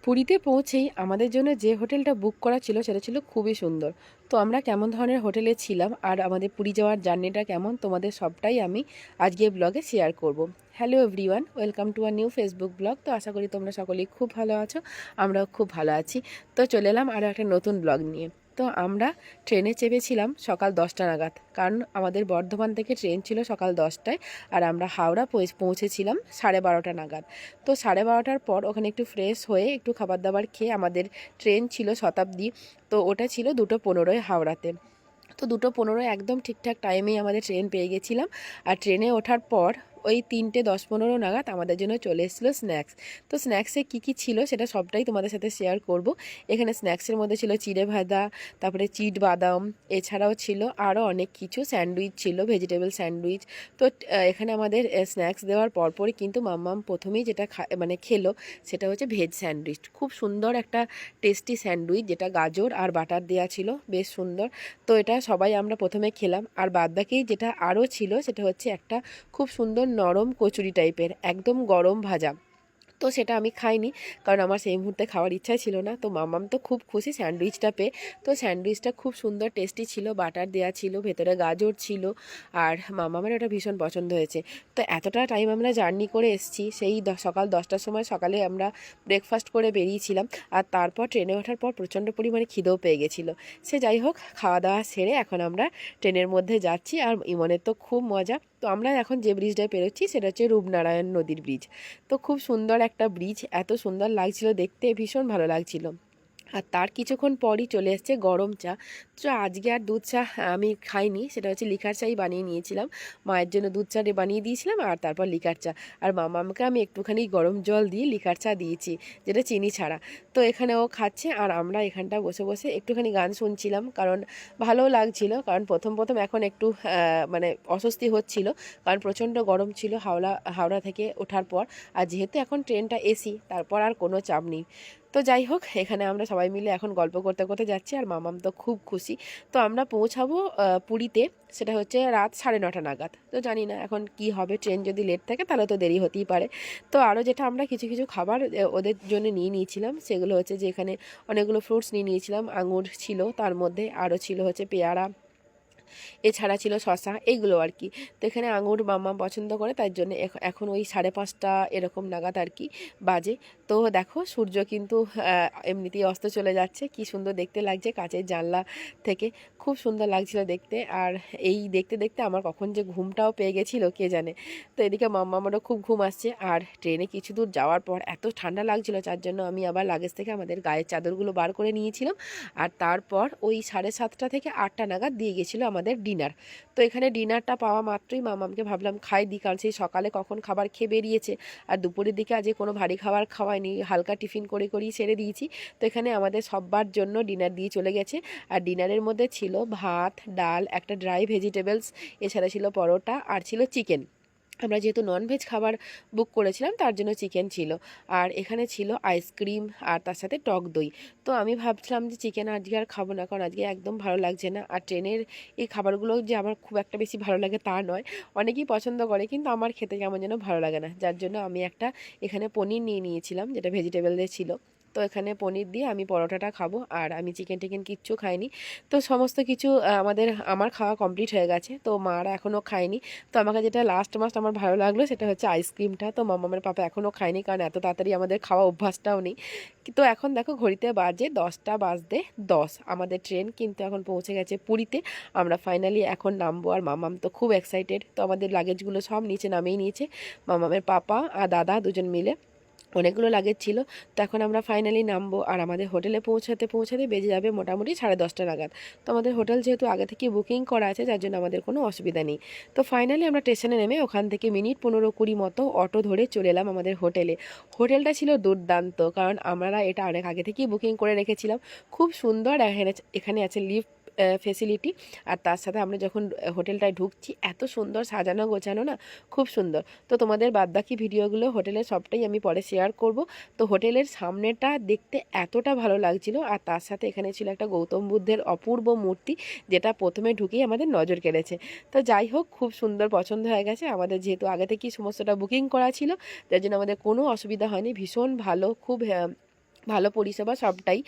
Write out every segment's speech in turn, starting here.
পুরীতে পৌঁছেই আমাদের জন্য যে হোটেলটা বুক করা ছিল সেটা ছিল খুবই সুন্দর। তো আমরা কেমন ধরনের হোটেলে ছিলাম আর আমাদের পুরী যাওয়ার জার্নিটা কেমন তোমাদের সবটাই আমি আজকে ব্লগে শেয়ার করব। Hello everyone, welcome to a new Facebook blog. তো আশা করি তোমরা সকলেই খুব ভালো আছো, আমরাও খুব ভালো আছি। তো চলে এলাম আরও একটা নতুন ব্লগ নিয়ে। তো আমরা ট্রেনে চেপেছিলাম সকাল 10টা নাগাদ, কারণ আমাদের বর্ধমান থেকে ট্রেন ছিল সকাল 10টায়, আর আমরা হাওড়া পৌঁছেছিলাম 12:30 নাগাদ। তো 12:30টার পর ওখানে একটু ফ্রেশ হয়ে একটু খাবার দাবার খেয়ে আমাদের ট্রেন ছিল শতাব্দী, তো ওটা ছিল 2:15 হাওড়াতে। তো 2:15 একদম ঠিকঠাক টাইমেই আমাদের ট্রেন পেয়ে গেছিলাম। আর ট্রেনে ওঠার পর ওই 3:10-15 নাগাদ আমাদের জন্য চলে এসেছিলো স্ন্যাক্স। তো স্ন্যাক্সে কী কী ছিল সেটা সবটাই তোমাদের সাথে শেয়ার করব। এখানে স্ন্যাক্সের মধ্যে ছিল চিড়ে ভাজা, তারপরে চিট বাদাম, এছাড়াও ছিল আরও অনেক কিছু, স্যান্ডউইচ ছিল, ভেজিটেবল স্যান্ডউইচ। তো এখানে আমাদের স্ন্যাক্স দেওয়ার পরপরই কিন্তু মাম্মাম প্রথমেই যেটা খেলো সেটা হচ্ছে ভেজ স্যান্ডউইচ। খুব সুন্দর একটা টেস্টি স্যান্ডউইচ, যেটা গাজর আর বাটার দেওয়া ছিল, বেশ সুন্দর। তো এটা সবাই আমরা প্রথমে খেলাম। আর বাদবাকি যেটা আরও ছিল সেটা হচ্ছে একটা খুব সুন্দর নরম কচুরি টাইপের, একদম গরম ভাজা। তো সেটা আমি খাইনি, কারণ আমার সেই মুহূর্তে খাওয়ার ইচ্ছাই ছিল না। তো মামাম তো খুব খুশি স্যান্ডউইচটা পেয়ে। তো স্যান্ডউইচটা খুব সুন্দর টেস্টি ছিল, বাটার দেওয়া ছিল, ভেতরে গাজর ছিল, আর মামামের ওটা ভীষণ পছন্দ হয়েছে। তো এতটা টাইম আমরা জার্নি করে এসেছি, সেই সকাল 10টার সময় সকালে আমরা ব্রেকফাস্ট করে বেরিয়েছিলাম। আর তারপর ট্রেনে ওঠার পর প্রচণ্ড পরিমাণে খিদেও পেয়ে গেছিলো। সে যাই হোক, খাওয়া দাওয়া সেরে এখন আমরা ট্রেনের মধ্যে যাচ্ছি। আর ইমনের তো খুব মজা। তো আমরা এখন যে ব্রিজটায় পেরোচ্ছি সেটা হচ্ছে রূপনারায়ণ নদীর ব্রিজ। তো খুব সুন্দর একটা ব্রিজ, এত সুন্দর লাগছিল দেখতে, ভীষণ ভালো লাগছিল। আর তার কিছুক্ষণ পরই চলে এসছে গরম চা। তো আজকে আর দুধ চা আমি খাইনি, সেটা হচ্ছে লিকার চাই বানিয়ে নিয়েছিলাম। মায়ের জন্য দুধ চা বানিয়ে দিয়েছিলাম, আর তারপর লিকার চা। আর মামাকে আমি একটুখানি গরম জল দিয়ে লিকার চা দিয়েছি, যেটা চিনি ছাড়া। তো এখানে ও খাচ্ছে, আর আমরা এখানটা বসে বসে একটুখানি গান শুনছিলাম, কারণ ভালোও লাগছিল। কারণ প্রথম প্রথম এখন একটু অস্বস্তি হচ্ছিল, কারণ প্রচণ্ড গরম ছিল হাওড়া থেকে ওঠার পর। আর যেহেতু এখন ট্রেনটা এসি, তারপর আর কোনো চাপ নেই। তো যাই হোক, এখানে আমরা সবাই মিলে এখন গল্প করতে করতে যাচ্ছি, আর মামাম তো খুব খুশি। তো আমরা পৌঁছাবো পুরীতে, সেটা হচ্ছে রাত 9:30 নাগাদ। তো জানি না এখন কি হবে, ট্রেন যদি লেট থাকে তাহলে তো দেরি হতেই পারে। তো আরও যেটা আমরা কিছু কিছু খাবার ওদের জন্য নিয়ে নিয়েছিলাম, সেগুলো হচ্ছে যে এখানে অনেকগুলো ফ্রুটস নিয়ে নিয়েছিলাম। আঙুর ছিল, তার মধ্যে আরও ছিল হচ্ছে পেয়ারা, এছাড়া ছিল শশা, এইগুলো আর কি। তো এখানে আঙুর মাম্মা পছন্দ করে, তাই জন্য এখন ওই 5:30 এরকম নাগাদ আর কি বাজে। তো দেখো, সূর্য কিন্তু এমনিতেই অস্ত চলে যাচ্ছে, কি সুন্দর দেখতে লাগছে কাঁচের জানলা থেকে, খুব সুন্দর লাগছিল দেখতে। আর এই দেখতে দেখতে আমার কখন যে ঘুমটাও পেয়ে গেছিলো কে জানে। তো এদিকে মাম্মারও খুব ঘুম আসছে। আর ট্রেনে কিছু দূর যাওয়ার পর এত ঠান্ডা লাগছিল, যার জন্য আমি আবার লাগেজ থেকে আমাদের গায়ের চাদরগুলো বার করে নিয়েছিলাম। আর তারপর ওই 7:30 থেকে 8টা নাগাদ দিয়ে গেছিলো আমাদের ডিনার। তো এখানে ডিনারটা পাওয়া মাত্রই মামামকে ভাবলাম খাই দিই, কারণ সেই সকালে কখন খাবার খেয়ে বেরিয়েছে, আর দুপুরের দিকে আজকে কোনো ভারী খাবার খাওয়াইনি, হালকা টিফিন করে করেই সেরে দিয়েছি। তো এখানে আমাদের সবার জন্য ডিনার দিয়ে চলে গেছে। আর ডিনারের মধ্যে ছিল ভাত, ডাল, একটা ড্রাই ভেজিটেবলস, এছাড়া ছিল পরোটা, আর ছিল চিকেন। আমরা যেহেতু ননভেজ খাবার বুক করেছিলাম, তার জন্য চিকেন ছিল। আর এখানে ছিল আইসক্রিম, আর তার সাথে টক দই। তো আমি ভাবছিলাম যে চিকেন আজকে আর খাবো না, কারণ আজকে একদম ভালো লাগছে না। আর ট্রেনের এই খাবারগুলো যে আমার খুব একটা বেশি ভালো লাগে তা নয়, অনেকেই পছন্দ করে, কিন্তু আমার খেতে কেমন যেন ভালো লাগে না। যার জন্য আমি একটা এখানে পনির নিয়ে নিয়েছিলাম, যেটা ভেজিটেবল দিয়ে ছিল। তো এখানে পনির দিয়ে আমি পরোটাটা খাবো, আর আমি চিকেন টিকেন কিচ্ছু খাইনি। তো সমস্ত কিছু আমার খাওয়া কমপ্লিট হয়ে গেছে। তো মারা এখনও খায়নি। তো আমাকে যেটা লাস্ট আমার ভালো লাগলো সেটা হচ্ছে আইসক্রিমটা। তো মামামের পাপা এখনও খায়নি, কারণ এত তাড়াতাড়ি আমাদের খাওয়া অভ্যাসটাও নেই। তো এখন দেখো, ঘড়িতে বাজে 10:10। আমাদের ট্রেন কিন্তু এখন পৌঁছে গেছে পুরীতে। আমরা ফাইনালি এখন নামবো, আর মামাম তো খুব এক্সাইটেড। তো আমাদের লাগেজগুলো সব নিচে নামিয়ে নিয়েছে মামামের পাপা আর দাদা দুজন মিলে, অনেকগুলো লাগেজ ছিল। তো এখন আমরা ফাইনালি নামবো, আর আমাদের হোটেলে পৌঁছাতে পৌঁছাতে বেজে যাবে মোটামুটি 10:30 নাগাদ। তো আমাদের হোটেল যেহেতু আগে থেকে বুকিং করা আছে, যার জন্য আমাদের কোনো অসুবিধা নেই। তো ফাইনালি আমরা স্টেশনে নেমে ওখান থেকে মিনিট 15-20 মতো অটো ধরে চলে এলাম আমাদের হোটেলে। হোটেলটা ছিল দুর্দান্ত, কারণ আমরা এটা অনেক আগে থেকেই বুকিং করে রেখেছিলাম। খুব সুন্দর। এখানে আছে লিফট ফেসিলিটি। আর তার সাথে আমরা যখন হোটেলটায় ঢুকছি, এত সুন্দর সাজানো গোছানো না, খুব সুন্দর। তো তোমাদের বাদবাকি ভিডিওগুলো হোটেলের সবটাই আমি পরে শেয়ার করব। তো হোটেলের সামনেটা দেখতে এতটা ভালো লাগছিল, আর তার সাথে এখানে ছিল একটা গৌতম বুদ্ধের অপূর্ব মূর্তি, যেটা প্রথমে ঢুকেই আমাদের নজর কেড়েছে। তো যাই হোক, খুব সুন্দর পছন্দ হয়ে গেছে আমাদের, যেহেতু আগে থেকেই সমস্তটা বুকিং করা ছিল, যার জন্য আমাদের কোনো অসুবিধা হয়নি। ভীষণ ভালো, খুব ভালো পরিষেবা সবটাই।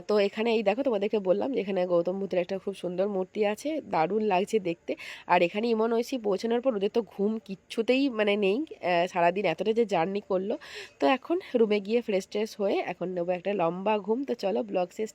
তো এখানে এই দেখো তোমাদেরকে বললাম যে এখানে গৌতম বুদ্ধের একটা খুব সুন্দর মূর্তি আছে, দারুণ লাগছে দেখতে। আর এখানে ইমন ঐশী পৌঁছানোর পর ওদের তো ঘুম কিচ্ছুতেই মানে নেই, সারাদিন এতটা যে জার্নি করলো। তো এখন রুমে গিয়ে ফ্রেশ ট্রেশ হয়ে এখন নেবো একটা লম্বা ঘুম। তো চলো ব্লগ শেষ।